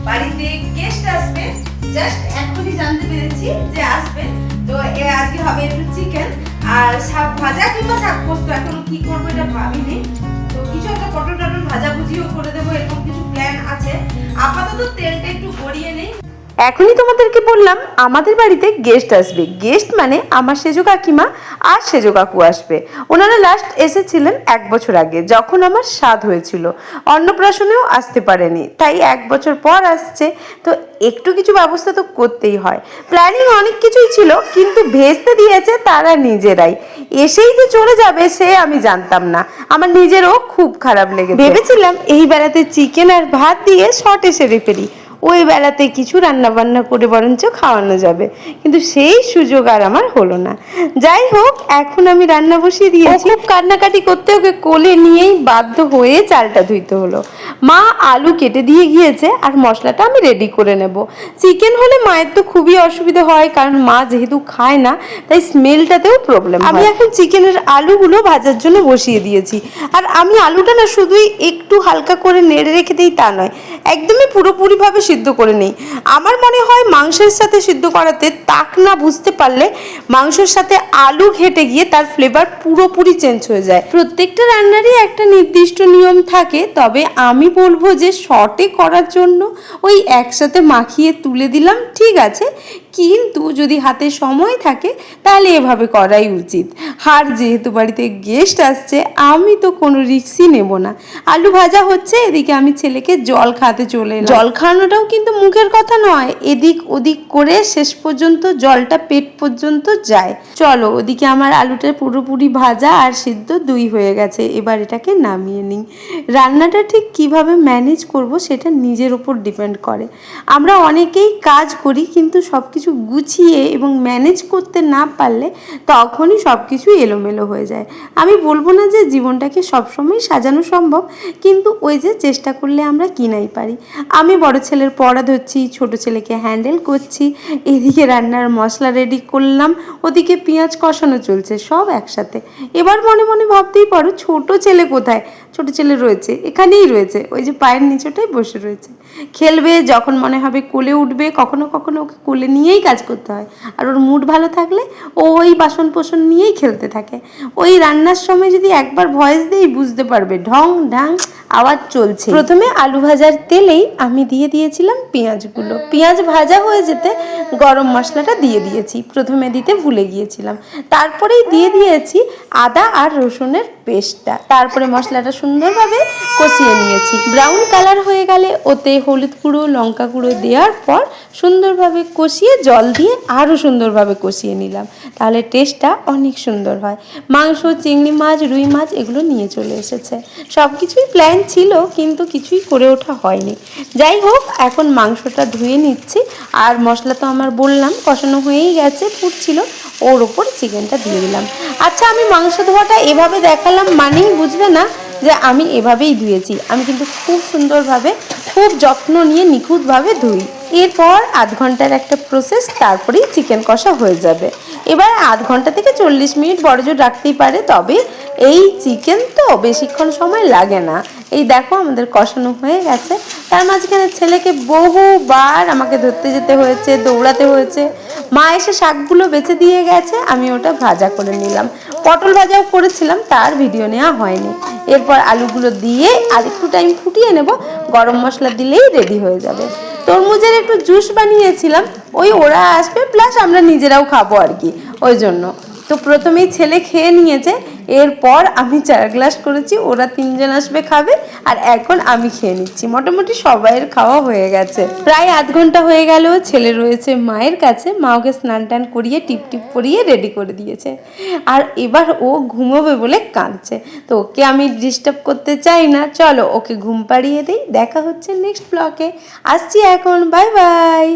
বাড়িতে গেস্ট আসবে, জাস্ট এখনই জানতে পেরেছি যে আসবে। তো আজকে হবে একটু চিকেন আর শাক ভাজা কিংবা শাক পোস্ত, এখন কি করবো এটা ভাবিনি। তো কিছু একটা পটল টটল ভাজা ভুজিও করে দেবো, এরকম কিছু প্ল্যান আছে। আপাতত তেলটা একটু গড়িয়ে নেই। এখনই তোমাদেরকে বললাম আমাদের বাড়িতে গেস্ট আসবে। গেস্ট মানে আমার সেজো কাকিমা আর সেজো কাকু আসবে। ওনারা লাস্ট এসেছিলেন 1 বছর আগে, যখন আমার স্বাদ হয়েছিল। অন্নপ্রাশনেও আসতে পারেনি, তাই 1 বছর পর আসছে। তো একটু কিছু ব্যবস্থা তো করতেই হয়। প্ল্যানিং অনেক কিছুই ছিল, কিন্তু ভেস্তে দিয়েছে তারা নিজেরাই। এসেই যে চলে যাবে সে আমি জানতাম না। আমার নিজেরও খুব খারাপ লেগেছে। ভেবেছিলাম এই বেলাতে চিকেন আর ভাত দিয়ে শর্টে সেরে ফেলি, ওই বেলাতে কিছু রান্না বান্না করে বরঞ্চ খাওয়ানো যাবে, কিন্তু সেই সুযোগ আর আমার হলো না। যাই হোক, এখন আমি রান্না বসিয়ে দিয়েছি। খুব কান্নাকাটি করতে ওকে কোলে নিয়েই বাধ্য হয়ে চালটা ধুইতে হলো। মা আলু কেটে দিয়ে গিয়েছে আর মশলাটা আমি রেডি করে নেব। চিকেন হলে মায়ের তো খুবই অসুবিধা হয়, কারণ মা যেহেতু খায় না তাই স্মেলটাতেও প্রবলেম। আমি এখন চিকেনের আলুগুলো ভাজার জন্য বসিয়ে দিয়েছি। আর আমি আলুটা না শুধুই একটু হালকা করে নেড়ে রেখে দিই তা নয়, একদমই পুরোপুরিভাবে সিদ্ধ করে নেই। আমার মনে হয় মাংসের সাথে সিদ্ধ করাতে তাক না বুঝতে পারলে মাংসের সাথে আলু ঘেটে গিয়ে তার ফ্লেভার পুরোপুরি চেঞ্জ হয়ে যায়। প্রত্যেকটা রান্নারই একটা নির্দিষ্ট নিয়ম থাকে, তবে আমি বলবো যে শর্টে করার জন্য ওই একসাথে মাখিয়ে তুলে দিলাম, ঠিক আছে। কিন্তু যদি হাতে সময় থাকে তাহলে এভাবে করাই উচিত। আর যেহেতু বাড়িতে গেস্ট আসছে, আমি তো কোনো রিস্কই নেব না। আলু ভাজা হচ্ছে, এদিকে আমি ছেলেকে জল খাওয়াতে চলে এলাম। জল খাওয়ানোটাও কিন্তু মুখের কথা নয়, এদিক ওদিক করে শেষ পর্যন্ত জলটা পেট পর্যন্ত যায়। চলো, ওদিকে আমার আলুটা পুরোপুরি ভাজা আর সিদ্ধ দুই হয়ে গেছে। এবার এটাকে নামিয়ে নিই। রান্নাটা ঠিক কিভাবে ম্যানেজ করব সেটা নিজের ওপর ডিপেন্ড করে। আমরা অনেকেই কাজ করি, কিন্তু সব কিছু গুছিয়ে এবং ম্যানেজ করতে না পারলে তখনই সব কিছু এলোমেলো হয়ে যায়। আমি বলবো না যে জীবনটাকে সবসময় সাজানো সম্ভব, কিন্তু ওই যে চেষ্টা করলে আমরা কি নাই পারি। আমি বড় ছেলের পড়া ধরছি, ছোট ছেলেকে হ্যান্ডেল করছি, এদিকে রান্নার মশলা রেডি করলাম, ওদিকে পেঁয়াজ কষানো চলছে, সব একসাথে। এবার মনে মনে ভাবতেই পারো ছোট ছেলে কোথায়? ছোট ছেলে রয়েছে, এখানেই রয়েছে, ওই যে পায়ের নিচেটাই বসে রয়েছে, খেলবে। যখন মনে হবে কোলে উঠবে, কখনো কখনো ওকে কোলে নিয়েই কাজ করতে হয়। আর ওর মুড ভালো থাকলে ও ওই বাসন পোষণ নিয়েই খেলতে থাকে। ওই রান্নার সময় যদি একবার ভয়েস দেই বুঝতে পারবে, ঢং ঢাং আওয়াজ চলছে। প্রথমে আলু ভাজার তেলেই আমি দিয়ে দিয়েছিলাম পেঁয়াজগুলো। পেঁয়াজ ভাজা হয়ে যেতে গরম মশলাটা দিয়ে দিয়েছি, প্রথমে দিতে ভুলে গিয়েছিলাম। তারপরেই দিয়ে দিয়েছি আদা আর রসুনের পেস্টটা। তারপরে মশলাটা সুন্দরভাবে কষিয়ে নিয়েছি। ব্রাউন কালার হয়ে গেলে ওতে হলুদ গুঁড়ো, লঙ্কা গুঁড়ো দেওয়ার পর সুন্দরভাবে কষিয়ে জল দিয়ে আরও সুন্দরভাবে কষিয়ে নিলাম, তাহলে টেস্টটা অনেক সুন্দর হয়। মাংস, চিংড়ি মাছ, রুই মাছ এগুলো নিয়ে চলে এসেছে। সব কিছুই প্ল্যান ছিল, কিন্তু কিছুই করে ওঠা হয়নি। যাই হোক, এখন মাংসটা ধুয়ে নিচ্ছি। আর মশলা তো আমার বললাম কষানো হয়েই গেছে, ফুটছিল, ওর ওপর চিকেনটা দিয়ে দিলাম। আচ্ছা, আমি মাংস ধোয়াটা এভাবে দেখালাম মানেই বুঝবে না যে আমি এভাবেই ধুয়েছি। আমি কিন্তু খুব সুন্দরভাবে, খুব যত্ন নিয়ে নিখুঁতভাবে ধুই। এরপর আধ ঘন্টার একটা প্রসেস, তারপরেই চিকেন কষা হয়ে যাবে। এবার আধ ঘন্টা থেকে 40 মিনিট বড়জোর রাখতেই পারে, তবে এই চিকেন তো বেশিক্ষণ সময় লাগে না। এই দেখো আমাদের কষানো হয়ে গেছে। তার মাঝখানে ছেলেকে বহুবার আমাকে ধরতে যেতে হয়েছে, দৌড়াতে হয়েছে। মা এসে শাকগুলো বেছে দিয়ে গেছে, আমি ওটা ভাজা করে নিলাম। পটল ভাজাও করেছিলাম, তার ভিডিও নেওয়া হয়নি। এরপর আলুগুলো দিয়ে আর একটু টাইম ফুটিয়ে নেব, গরম মশলা দিলেই রেডি হয়ে যাবে। তরমুজের একটু জুস বানিয়েছিলাম, ওই ওরা আসবে প্লাস আমরা নিজেরাও খাবো আর কি, ওই জন্য। তো প্রথমেই ছেলে খেয়ে নিয়েছে, এরপর আমি 4 গ্লাস করেছি, ওরা 3 জন আসবে খাবে, আর এখন আমি খেয়ে নিচ্ছি। মোটামুটি সবাইয়ের খাওয়া হয়ে গেছে। প্রায় আধ ঘন্টা হয়ে গেল, ছেলে রয়েছে মায়ের কাছে। মা ওকে স্নান টান করিয়ে টিপ টিপ পরিয়ে রেডি করে দিয়েছে, আর এবার ও ঘুমোবে বলে কাঁদছে। তো ওকে আমি ডিস্টার্ব করতে চাই না, চলো ওকে ঘুম পাড়িয়ে দিই। দেখা হচ্ছে নেক্সট ব্লগে। আসছি এখন, বাই বাই।